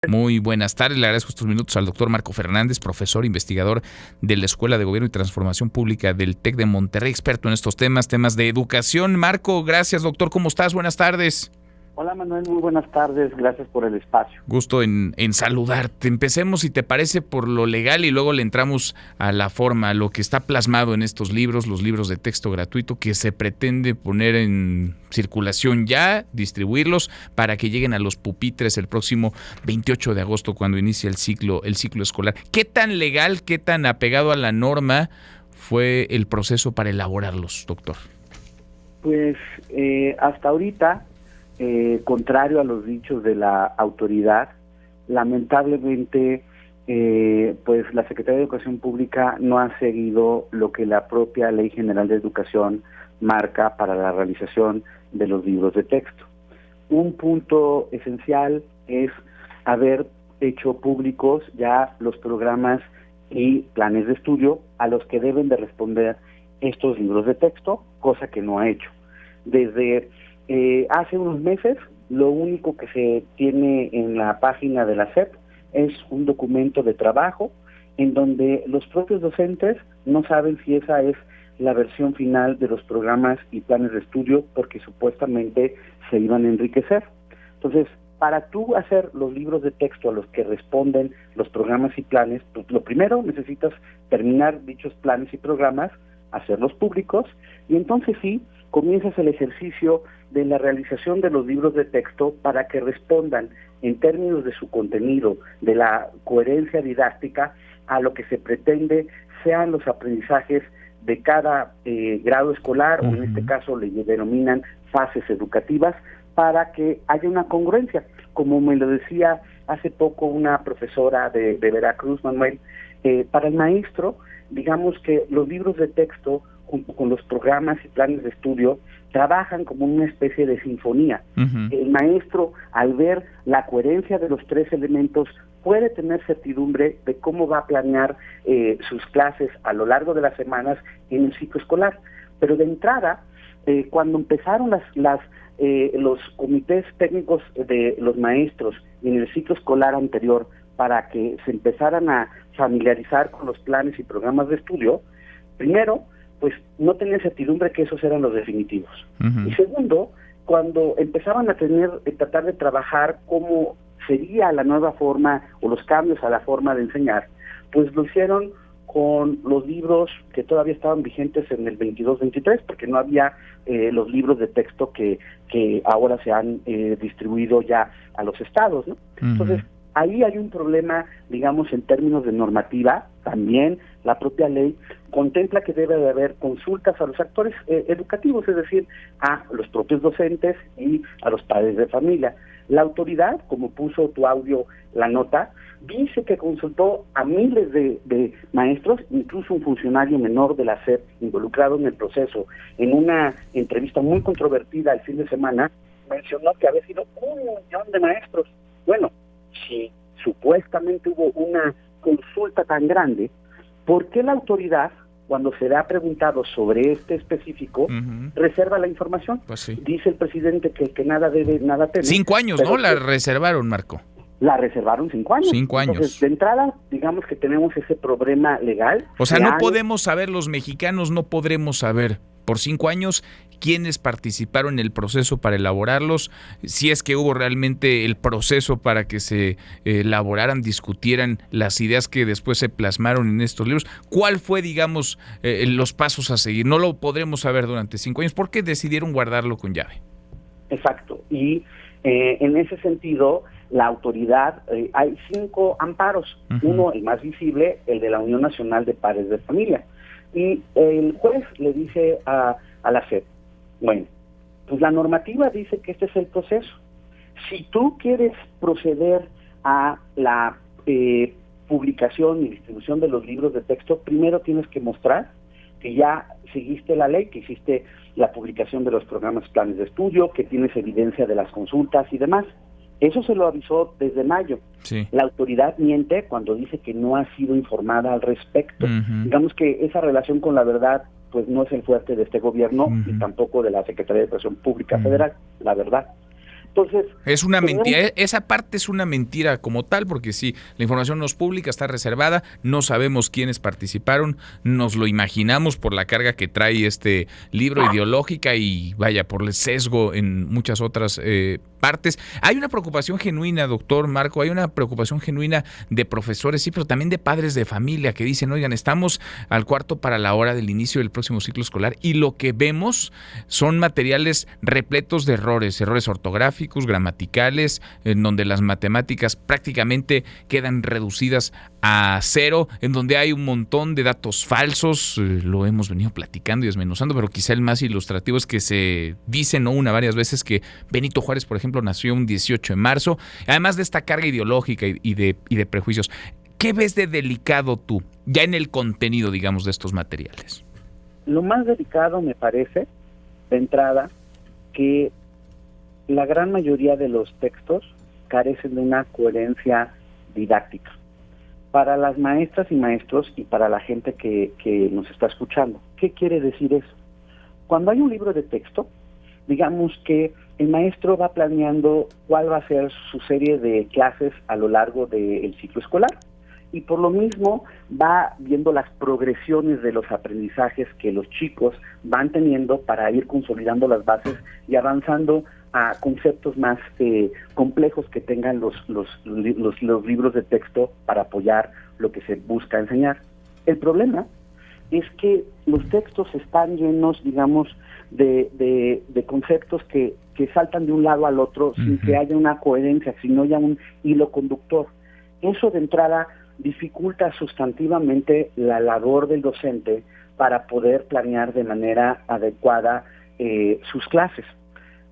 Muy buenas tardes, le agradezco estos minutos al doctor Marco Fernández, profesor investigador de la Escuela de Gobierno y Transformación Pública del TEC de Monterrey, experto en estos temas de educación. Marco, gracias doctor, ¿cómo estás? Buenas tardes. Hola Manuel, muy buenas tardes, gracias por el espacio. Gusto en saludarte. Empecemos, si te parece, por lo legal y luego le entramos a la forma, a lo que está plasmado en estos libros, los libros de texto gratuito que se pretende poner en circulación ya, distribuirlos para que lleguen a los pupitres el próximo 28 de agosto cuando inicie el ciclo escolar. ¿Qué tan legal, qué tan apegado a la norma fue el proceso para elaborarlos, doctor? Pues hasta ahorita, contrario a los dichos de la autoridad, lamentablemente pues la Secretaría de Educación Pública no ha seguido lo que la propia Ley General de Educación marca para la realización de los libros de texto. Un punto esencial es haber hecho públicos ya los programas y planes de estudio a los que deben de responder estos libros de texto, cosa que no ha hecho. Desde hace unos meses, lo único que se tiene en la página de la SEP es un documento de trabajo en donde los propios docentes no saben si esa es la versión final de los programas y planes de estudio porque supuestamente se iban a enriquecer. Entonces, para tú hacer los libros de texto a los que responden los programas y planes, pues, lo primero necesitas terminar dichos planes y programas, hacerlos públicos, y entonces sí, comienzas el ejercicio de la realización de los libros de texto para que respondan en términos de su contenido, de la coherencia didáctica, a lo que se pretende sean los aprendizajes de cada grado escolar, o en este caso le denominan fases educativas, para que haya una congruencia. Como me lo decía hace poco una profesora de Veracruz, Manuel, para el maestro, digamos que los libros de texto junto con los programas y planes de estudio, trabajan como una especie de sinfonía. El maestro, al ver la coherencia de los tres elementos, puede tener certidumbre de cómo va a planear sus clases a lo largo de las semanas en el ciclo escolar. Pero de entrada, cuando empezaron los comités técnicos de los maestros en el ciclo escolar anterior para que se empezaran a familiarizar con los planes y programas de estudio, primero, pues no tenían certidumbre que esos eran los definitivos. Y segundo, cuando empezaban a tratar de trabajar cómo sería la nueva forma o los cambios a la forma de enseñar, pues lo hicieron con los libros que todavía estaban vigentes en el 22-23, porque no había los libros de texto que ahora se han distribuido ya a los estados, ¿no? Entonces, ahí hay un problema, digamos, en términos de normativa. También la propia ley contempla que debe de haber consultas a los actores educativos, es decir, a los propios docentes y a los padres de familia. La autoridad, como puso tu audio la nota, dice que consultó a miles de maestros, incluso un funcionario menor de la SEP involucrado en el proceso. En una entrevista muy controvertida el fin de semana, mencionó que había sido 1 millón de maestros. Bueno, si supuestamente hubo una consulta tan grande, ¿por qué la autoridad, cuando se le ha preguntado sobre este específico, reserva la información? Pues sí. Dice el presidente que el que nada debe, nada teme. 5 años, ¿no? La reservaron, Marco. La reservaron 5 años. 5 años. Entonces, de entrada, digamos que tenemos ese problema legal. O sea, no podemos saber, los mexicanos no podremos saber por 5 años quiénes participaron en el proceso para elaborarlos, si es que hubo realmente el proceso para que se elaboraran, discutieran las ideas que después se plasmaron en estos libros. ¿Cuál fue, digamos, los pasos a seguir? No lo podremos saber durante 5 años. ¿Por qué decidieron guardarlo con llave? Exacto. Y en ese sentido, la autoridad, hay 5 amparos. Uno, el más visible, el de la Unión Nacional de Padres de Familia. Y el juez le dice a la SEP, bueno, pues la normativa dice que este es el proceso. Si tú quieres proceder a la publicación y distribución de los libros de texto, primero tienes que mostrar que ya seguiste la ley, que hiciste la publicación de los programas, planes de estudio, que tienes evidencia de las consultas y demás. Eso se lo avisó desde mayo. Sí. La autoridad miente cuando dice que no ha sido informada al respecto. Digamos que esa relación con la verdad pues no es el fuerte de este gobierno y tampoco de la Secretaría de Educación Pública Federal, la verdad. Entonces, es una mentira, esa parte es una mentira como tal, porque sí, la información no es pública, está reservada, no sabemos quiénes participaron, nos lo imaginamos por la carga que trae este libro ideológica y vaya, por el sesgo en muchas otras partes. Hay una preocupación genuina, doctor Marco, hay una preocupación genuina de profesores, sí, pero también de padres de familia que dicen, oigan, estamos al cuarto para la hora del inicio del próximo ciclo escolar y lo que vemos son materiales repletos de errores ortográficos, gramaticales, en donde las matemáticas prácticamente quedan reducidas a cero, en donde hay un montón de datos falsos, lo hemos venido platicando y desmenuzando, pero quizá el más ilustrativo es que se dice varias veces que Benito Juárez, por ejemplo, nació un 18 de marzo, además de esta carga ideológica y de prejuicios. ¿Qué ves de delicado tú, ya en el contenido, digamos, de estos materiales? Lo más delicado me parece, de entrada, que la gran mayoría de los textos carecen de una coherencia didáctica. Para las maestras y maestros y para la gente que nos está escuchando, ¿qué quiere decir eso? Cuando hay un libro de texto, digamos que el maestro va planeando cuál va a ser su serie de clases a lo largo del ciclo escolar. Y por lo mismo va viendo las progresiones de los aprendizajes que los chicos van teniendo para ir consolidando las bases y avanzando a conceptos más complejos que tengan los libros de texto para apoyar lo que se busca enseñar. El problema es que los textos están llenos, digamos, de conceptos que saltan de un lado al otro sin que haya una coherencia, sin no haya un hilo conductor. Eso de entrada dificulta sustantivamente la labor del docente para poder planear de manera adecuada sus clases.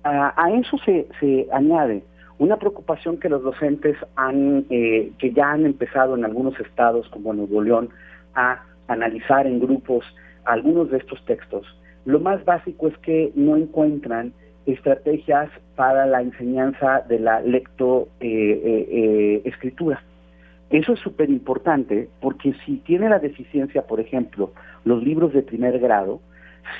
A eso se añade una preocupación que los docentes que ya han empezado en algunos estados como Nuevo León a analizar en grupos algunos de estos textos. Lo más básico es que no encuentran estrategias para la enseñanza de la lectoescritura. Eso es súper importante porque si tiene la deficiencia, por ejemplo, los libros de primer grado,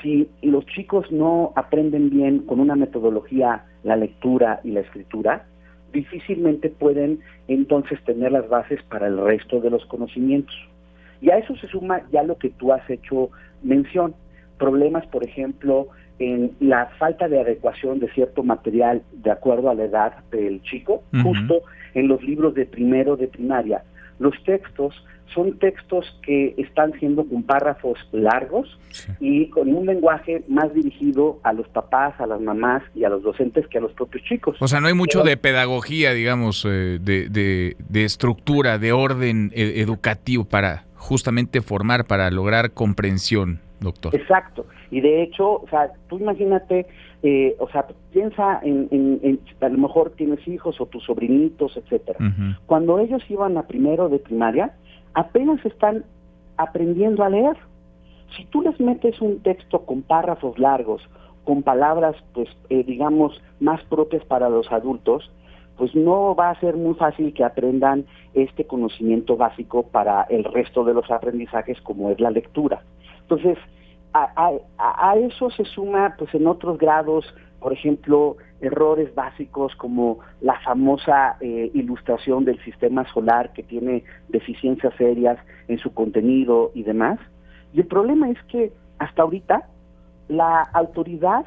si los chicos no aprenden bien con una metodología la lectura y la escritura, difícilmente pueden entonces tener las bases para el resto de los conocimientos. Y a eso se suma ya lo que tú has hecho mención, problemas, por ejemplo, en la falta de adecuación de cierto material de acuerdo a la edad del chico, justo en los libros de primero de primaria. Los textos son textos que están siendo con párrafos largos y con un lenguaje más dirigido a los papás, a las mamás y a los docentes que a los propios chicos. O sea, no hay mucho de pedagogía, digamos, de estructura, de orden educativo para justamente formar, para lograr comprensión, doctor. Exacto. Y de hecho, o sea, tú imagínate, piensa en a lo mejor tienes hijos o tus sobrinitos, etcétera. Cuando ellos iban a primero de primaria, apenas están aprendiendo a leer. Si tú les metes un texto con párrafos largos, con palabras, pues, digamos, más propias para los adultos, pues no va a ser muy fácil que aprendan este conocimiento básico para el resto de los aprendizajes, como es la lectura. Entonces, a eso se suma, pues, en otros grados, por ejemplo, errores básicos como la famosa ilustración del sistema solar que tiene deficiencias serias en su contenido y demás. Y el problema es que hasta ahorita la autoridad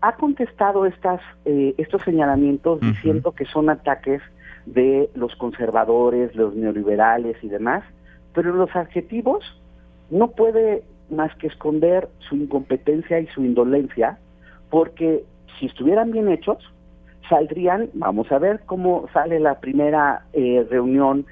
ha contestado estos señalamientos diciendo que son ataques de los conservadores, los neoliberales y demás, pero los adjetivos no puede más que esconder su incompetencia y su indolencia, porque si estuvieran bien hechos, saldrían, vamos a ver cómo sale la primera reunión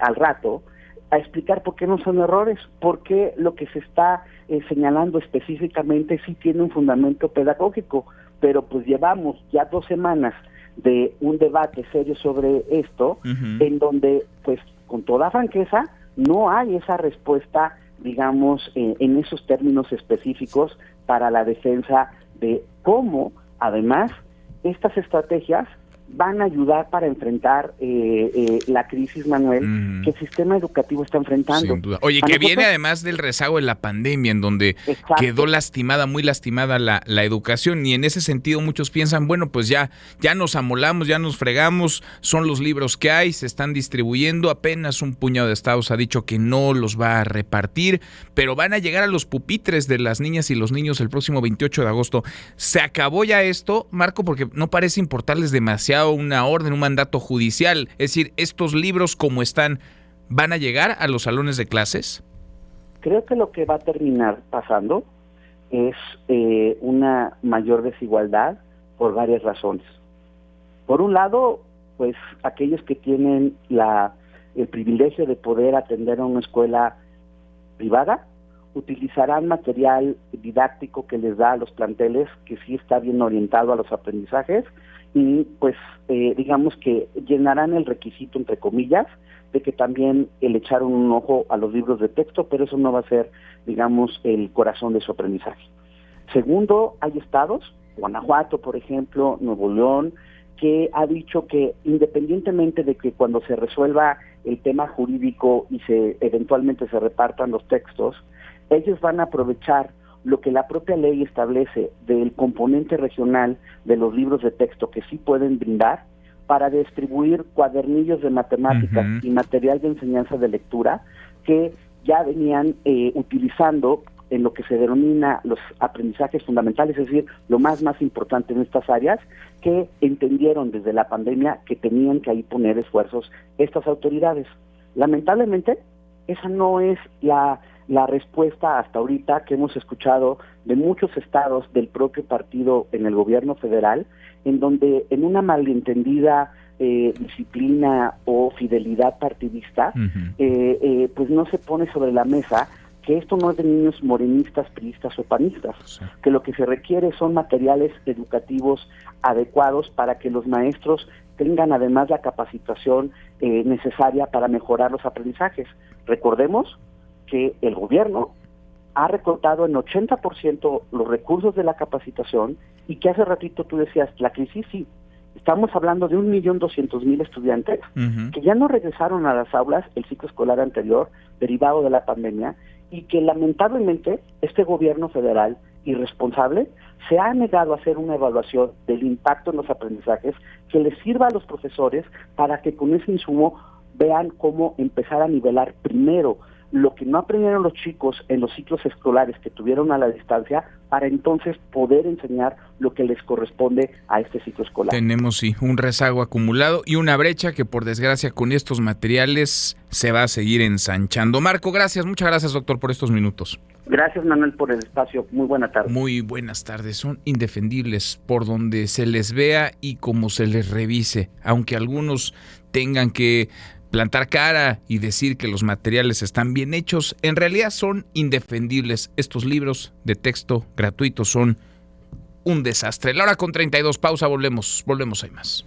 al rato, a explicar por qué no son errores, por qué lo que se está señalando específicamente sí tiene un fundamento pedagógico, pero pues llevamos ya 2 semanas de un debate serio sobre esto, en donde, pues, con toda franqueza, no hay esa respuesta, digamos, en esos términos específicos para la defensa de cómo, además, estas estrategias van a ayudar para enfrentar la crisis, Manuel, que el sistema educativo está enfrentando. Sin duda. Oye, que viene además del rezago de la pandemia, en donde quedó muy lastimada la educación, y en ese sentido muchos piensan, bueno, pues ya nos amolamos, ya nos fregamos, son los libros que hay, se están distribuyendo, apenas un puñado de estados ha dicho que no los va a repartir, pero van a llegar a los pupitres de las niñas y los niños el próximo 28 de agosto. ¿Se acabó ya esto, Marco? Porque no parece importarles demasiado una orden, un mandato judicial. Es decir, ¿estos libros como están van a llegar a los salones de clases? Creo que lo que va a terminar pasando es una mayor desigualdad por varias razones. Por un lado, pues aquellos que tienen el privilegio de poder atender a una escuela privada utilizarán material didáctico que les da a los planteles, que sí está bien orientado a los aprendizajes, y pues digamos que llenarán el requisito, entre comillas, de que también le echaron un ojo a los libros de texto, pero eso no va a ser, digamos, el corazón de su aprendizaje. Segundo, hay estados, Guanajuato, por ejemplo, Nuevo León, que ha dicho que independientemente de que cuando se resuelva el tema jurídico y eventualmente se repartan los textos, ellos van a aprovechar lo que la propia ley establece del componente regional de los libros de texto que sí pueden brindar para distribuir cuadernillos de matemáticas y material de enseñanza de lectura que ya venían utilizando en lo que se denomina los aprendizajes fundamentales, es decir, lo más importante en estas áreas, que entendieron desde la pandemia que tenían que ahí poner esfuerzos estas autoridades. Lamentablemente, esa no es la respuesta hasta ahorita que hemos escuchado de muchos estados del propio partido en el gobierno federal, en donde en una malentendida disciplina o fidelidad partidista, pues no se pone sobre la mesa que esto no es de niños morenistas, priistas o panistas, que lo que se requiere son materiales educativos adecuados para que los maestros tengan además la capacitación necesaria para mejorar los aprendizajes. Recordemos que el gobierno ha recortado en 80% los recursos de la capacitación y que hace ratito tú decías, la crisis sí, estamos hablando de 1.200.000 estudiantes que ya no regresaron a las aulas el ciclo escolar anterior derivado de la pandemia y que lamentablemente este gobierno federal irresponsable se ha negado a hacer una evaluación del impacto en los aprendizajes que les sirva a los profesores para que con ese insumo vean cómo empezar a nivelar primero lo que no aprendieron los chicos en los ciclos escolares que tuvieron a la distancia, para entonces poder enseñar lo que les corresponde a este ciclo escolar. Tenemos sí un rezago acumulado y una brecha que por desgracia con estos materiales se va a seguir ensanchando. Marco, gracias, muchas gracias, doctor, por estos minutos. Gracias, Manuel, por el espacio. Muy buena tarde. Muy buenas tardes. Son indefendibles por donde se les vea y como se les revise, aunque algunos tengan que plantar cara y decir que los materiales están bien hechos, en realidad son indefendibles. Estos libros de texto gratuitos son un desastre. La hora con 32, pausa, volvemos, hay más.